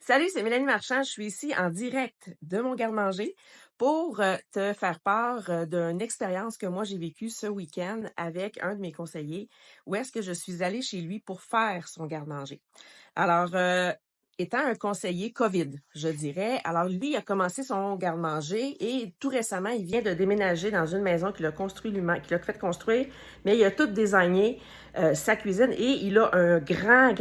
Salut, c'est Mélanie Marchand. Je suis ici en direct de mon garde-manger pour te faire part d'une expérience que moi j'ai vécue ce week-end avec un de mes conseillers, où est-ce que je suis allée chez lui pour faire son garde-manger. Alors, étant un conseiller COVID, je dirais, alors lui, il a commencé son garde-manger et tout récemment, il vient de déménager dans une maison qu'il a construit lui-même, qu'il a fait construire, mais il a tout désigné sa cuisine et il a un grand,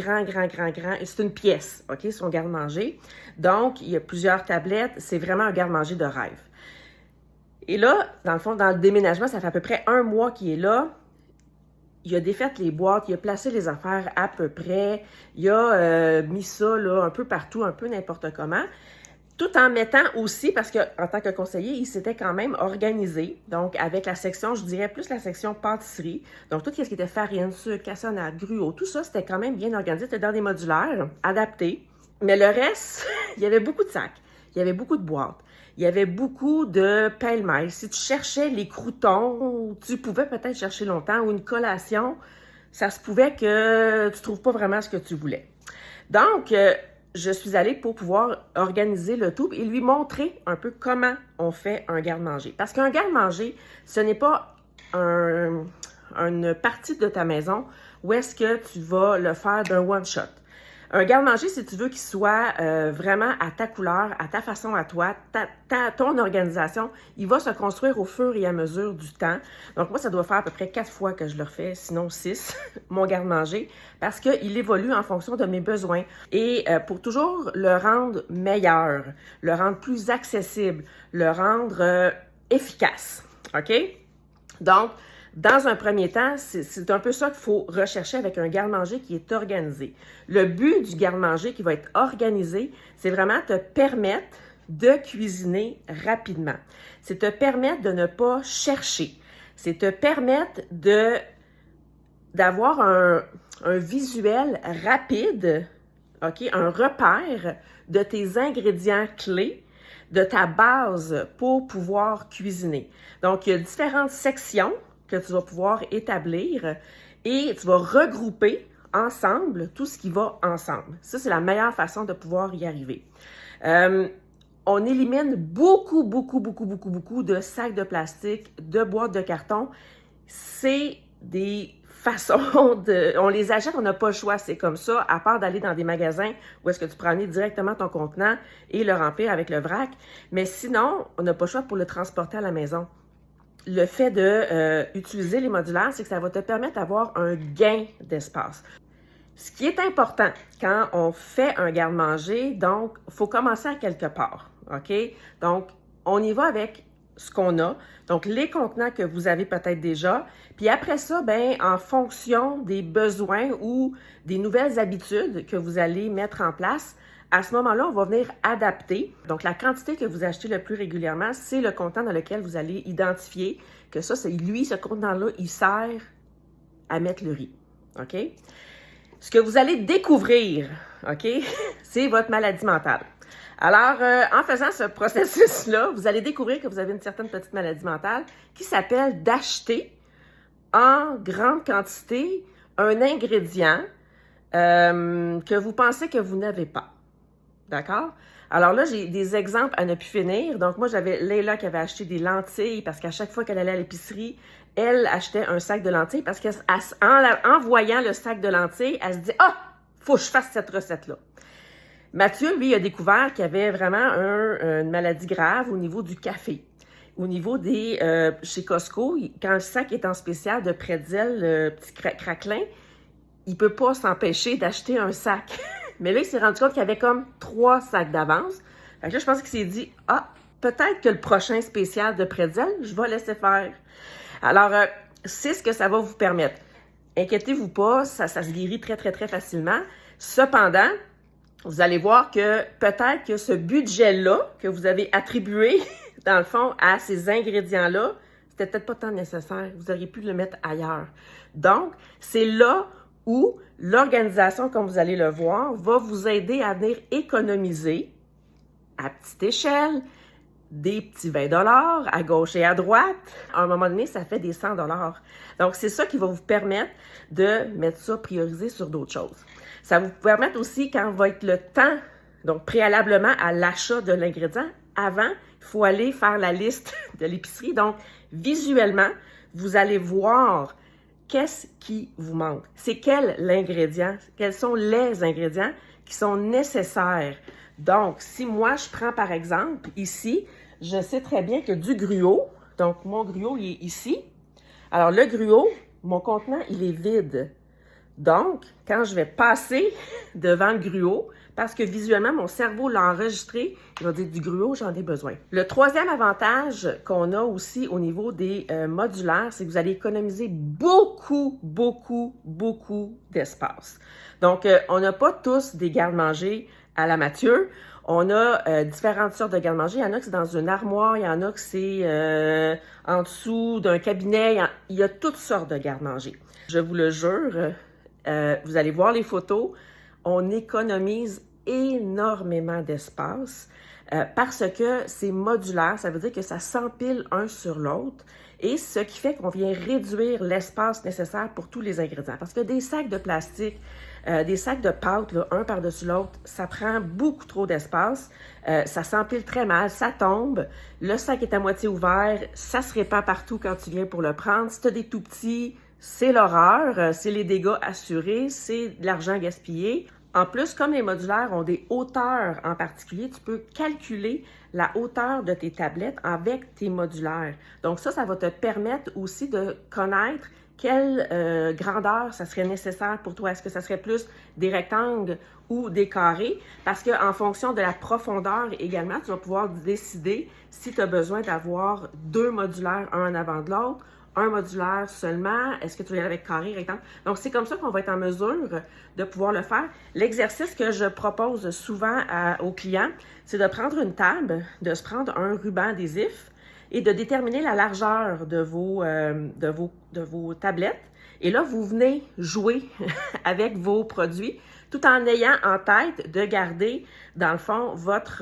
c'est une pièce, OK, son garde-manger. Donc, il y a plusieurs tablettes, c'est vraiment un garde-manger de rêve. Et là, dans le fond, dans le déménagement, ça fait à peu près 1 mois qu'il est là. Il a défait les boîtes, il a placé les affaires à peu près, il a mis ça là, un peu partout, un peu n'importe comment, tout en mettant aussi, parce qu'en tant que conseiller, il s'était quand même organisé, donc avec la section, je dirais plus la section pâtisserie, donc tout ce qui était farine, sucre, cassonade, gruau, tout ça, c'était quand même bien organisé, c'était dans des modulaires, adaptés, mais le reste, il y avait beaucoup de sacs, il y avait beaucoup de boîtes. Il y avait beaucoup de pêle-mêle. Si tu cherchais les croûtons, tu pouvais peut-être chercher longtemps, ou une collation, ça se pouvait que tu trouves pas vraiment ce que tu voulais. Donc, je suis allée pour pouvoir organiser le tout et lui montrer un peu comment on fait un garde-manger. Parce qu'un garde-manger, ce n'est pas une partie de ta maison où est-ce que tu vas le faire d'un one-shot. Un garde-manger, si tu veux qu'il soit vraiment à ta couleur, à ta façon à toi, ton organisation, il va se construire au fur et à mesure du temps. Donc moi, ça doit faire à peu près 4 fois que je le refais, sinon 6, mon garde-manger, parce qu'il évolue en fonction de mes besoins. Et pour toujours le rendre meilleur, le rendre plus accessible, le rendre efficace, OK? Donc, dans un premier temps, c'est un peu ça qu'il faut rechercher avec un garde-manger qui est organisé. Le but du garde-manger qui va être organisé, c'est vraiment te permettre de cuisiner rapidement. C'est te permettre de ne pas chercher. C'est te permettre d'avoir un visuel rapide, OK, un repère de tes ingrédients clés, de ta base pour pouvoir cuisiner. Donc, il y a différentes sections que tu vas pouvoir établir et tu vas regrouper ensemble tout ce qui va ensemble. Ça, c'est la meilleure façon de pouvoir y arriver. On élimine beaucoup de sacs de plastique, de boîtes de carton. C'est des façons de... On les achète, on n'a pas le choix, c'est comme ça, à part d'aller dans des magasins où est-ce que tu peux amener directement ton contenant et le remplir avec le vrac. Mais sinon, on n'a pas le choix pour le transporter à la maison. Le fait d'utiliser les modulaires, c'est que ça va te permettre d'avoir un gain d'espace. Ce qui est important quand on fait un garde-manger, donc, il faut commencer à quelque part, OK? Donc, on y va avec ce qu'on a, donc les contenants que vous avez peut-être déjà, puis après ça, ben en fonction des besoins ou des nouvelles habitudes que vous allez mettre en place, à ce moment-là, on va venir adapter. Donc, la quantité que vous achetez le plus régulièrement, c'est le contenant dans lequel vous allez identifier que ça, c'est lui, ce contenant-là, il sert à mettre le riz, OK? Ce que vous allez découvrir, OK, c'est votre maladie mentale. Alors, en faisant ce processus-là, vous allez découvrir que vous avez une certaine petite maladie mentale qui s'appelle d'acheter en grande quantité un ingrédient que vous pensez que vous n'avez pas. D'accord? Alors là, j'ai des exemples à ne plus finir. Donc, moi, j'avais Leila qui avait acheté des lentilles parce qu'à chaque fois qu'elle allait à l'épicerie, elle achetait un sac de lentilles parce qu'en voyant le sac de lentilles, elle se dit « Ah, faut que je fasse cette recette-là ». Mathieu, lui, a découvert qu'il y avait vraiment une maladie grave au niveau du café. Au niveau des... chez Costco, quand le sac est en spécial de pretzel, petit craquelin, il peut pas s'empêcher d'acheter un sac. Mais là, il s'est rendu compte qu'il y avait comme 3 sacs d'avance. Fait que là, je pense qu'il s'est dit, ah, peut-être que le prochain spécial de pretzel, je vais laisser faire. Alors, c'est ce que ça va vous permettre. Inquiétez-vous pas, ça se guérit très facilement. Cependant, vous allez voir que peut-être que ce budget-là que vous avez attribué, dans le fond, à ces ingrédients-là, c'était peut-être pas tant nécessaire. Vous auriez pu le mettre ailleurs. Donc, c'est là où l'organisation, comme vous allez le voir, va vous aider à venir économiser à petite échelle des petits 20 $ à gauche et à droite. À un moment donné, ça fait des 100 $. Donc, c'est ça qui va vous permettre de mettre ça priorisé sur d'autres choses. Ça va vous permettre aussi, quand va être le temps Donc, préalablement à l'achat de l'ingrédient, avant, il faut aller faire la liste de l'épicerie. Donc, visuellement, vous allez voir qu'est-ce qui vous manque. C'est quel l'ingrédient, quels sont les ingrédients qui sont nécessaires. Donc, si moi, je prends par exemple ici, je sais très bien que du gruau, donc mon gruau, il est ici. Alors, le gruau, mon contenant, il est vide. Donc, quand je vais passer devant le gruau, parce que visuellement, mon cerveau l'a enregistré, il va dire du gruau, j'en ai besoin. Le troisième avantage qu'on a aussi au niveau des modulaires, c'est que vous allez économiser beaucoup d'espace. Donc, on n'a pas tous des garde-manger à la Mathieu. On a différentes sortes de garde-manger. Il y en a que c'est dans une armoire, il y en a que c'est en dessous d'un cabinet. Il y a toutes sortes de garde-manger. Je vous le jure, vous allez voir les photos, on économise énormément d'espace parce que c'est modulaire, ça veut dire que ça s'empile un sur l'autre et ce qui fait qu'on vient réduire l'espace nécessaire pour tous les ingrédients. Parce que des sacs de plastique, des sacs de pâte, là, un par-dessus l'autre, ça prend beaucoup trop d'espace, ça s'empile très mal, ça tombe, le sac est à moitié ouvert, ça se répand partout quand tu viens pour le prendre. Si tu as des tout petits, c'est l'horreur, c'est les dégâts assurés, c'est de l'argent gaspillé. En plus, comme les modulaires ont des hauteurs en particulier, tu peux calculer la hauteur de tes tablettes avec tes modulaires. Donc ça va te permettre aussi de connaître quelle grandeur ça serait nécessaire pour toi. Est-ce que ça serait plus des rectangles ou des carrés? Parce qu'en fonction de la profondeur également, tu vas pouvoir décider si tu as besoin d'avoir 2 modulaires, un en avant de l'autre, un modulaire seulement, est-ce que tu veux y aller avec carré, rectangle? Donc, c'est comme ça qu'on va être en mesure de pouvoir le faire. L'exercice que je propose souvent aux clients, c'est de prendre une table, de se prendre un ruban adhésif et de déterminer la largeur de vos tablettes. Et là, vous venez jouer avec vos produits tout en ayant en tête de garder, dans le fond, votre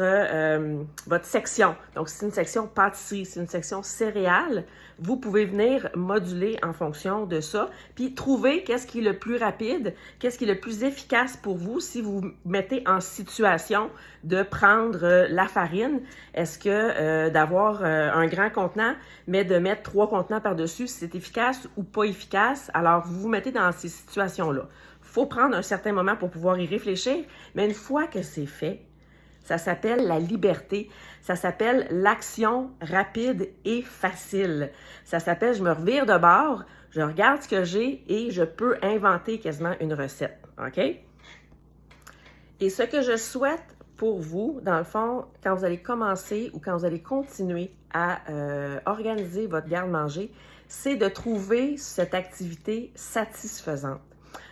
section. Donc, si c'est une section pâtisserie, si c'est une section céréales, vous pouvez venir moduler en fonction de ça, puis trouver qu'est-ce qui est le plus rapide, qu'est-ce qui est le plus efficace pour vous si vous vous mettez en situation de prendre la farine. Est-ce que d'avoir un grand contenant, mais de mettre 3 contenants par-dessus, si c'est efficace ou pas efficace? Alors, vous vous mettez dans ces situations-là. Il faut prendre un certain moment pour pouvoir y réfléchir, mais une fois que c'est fait, ça s'appelle la liberté, ça s'appelle l'action rapide et facile. Ça s'appelle je me revire de bord, je regarde ce que j'ai et je peux inventer quasiment une recette, OK? Et ce que je souhaite pour vous, dans le fond, quand vous allez commencer ou quand vous allez continuer à organiser votre garde-manger, c'est de trouver cette activité satisfaisante.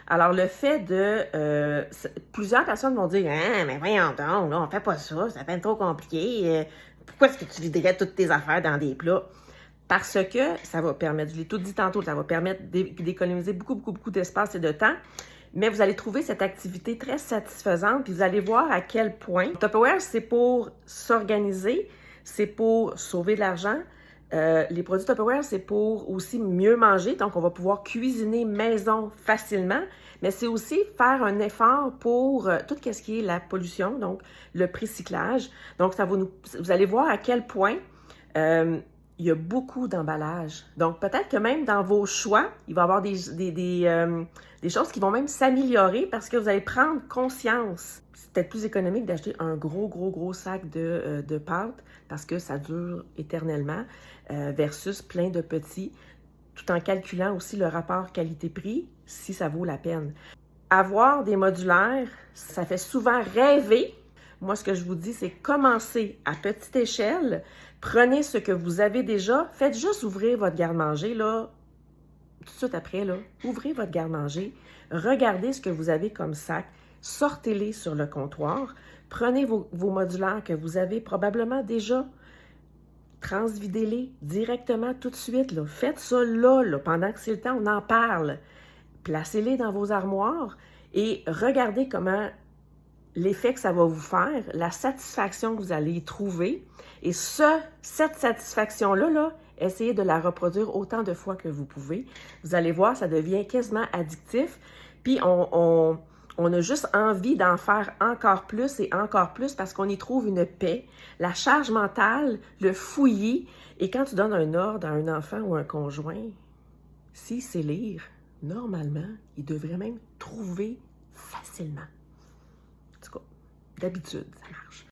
Alors, le fait de... plusieurs personnes vont dire « Ah, mais voyons donc, là, on fait pas ça, ça fait trop compliqué. Pourquoi est-ce que tu viderais toutes tes affaires dans des plats? » Parce que ça va permettre, je l'ai tout dit tantôt, ça va permettre d'économiser beaucoup d'espace et de temps. Mais vous allez trouver cette activité très satisfaisante, puis vous allez voir à quel point. Tupperware, c'est pour s'organiser, c'est pour sauver de l'argent. Les produits Tupperware, c'est pour aussi mieux manger, donc on va pouvoir cuisiner maison facilement, mais c'est aussi faire un effort pour tout ce qui est la pollution, donc le recyclage. Donc, vous allez voir à quel point il y a beaucoup d'emballages. Donc, peut-être que même dans vos choix, il va y avoir des choses qui vont même s'améliorer parce que vous allez prendre conscience. C'est peut-être plus économique d'acheter un gros sac de pâtes parce que ça dure éternellement versus plein de petits, tout en calculant aussi le rapport qualité-prix, si ça vaut la peine. Avoir des modulaires, ça fait souvent rêver. Moi, ce que je vous dis, c'est commencer à petite échelle. Prenez ce que vous avez déjà. Faites juste ouvrir votre garde-manger, là, tout de suite après, là. Ouvrez votre garde-manger. Regardez ce que vous avez comme sac. Sortez-les sur le comptoir. Prenez vos modulaires que vous avez probablement déjà. Transvidez-les directement tout de suite. Là. Faites ça là, pendant que c'est le temps, on en parle. Placez-les dans vos armoires et regardez comment l'effet que ça va vous faire, la satisfaction que vous allez y trouver. Et cette satisfaction-là, essayez de la reproduire autant de fois que vous pouvez. Vous allez voir, ça devient quasiment addictif. Puis on On a juste envie d'en faire encore plus et encore plus parce qu'on y trouve une paix, la charge mentale, le fouillis. Et quand tu donnes un ordre à un enfant ou un conjoint, s'il sait lire, normalement, il devrait même trouver facilement. En tout cas, d'habitude, ça marche.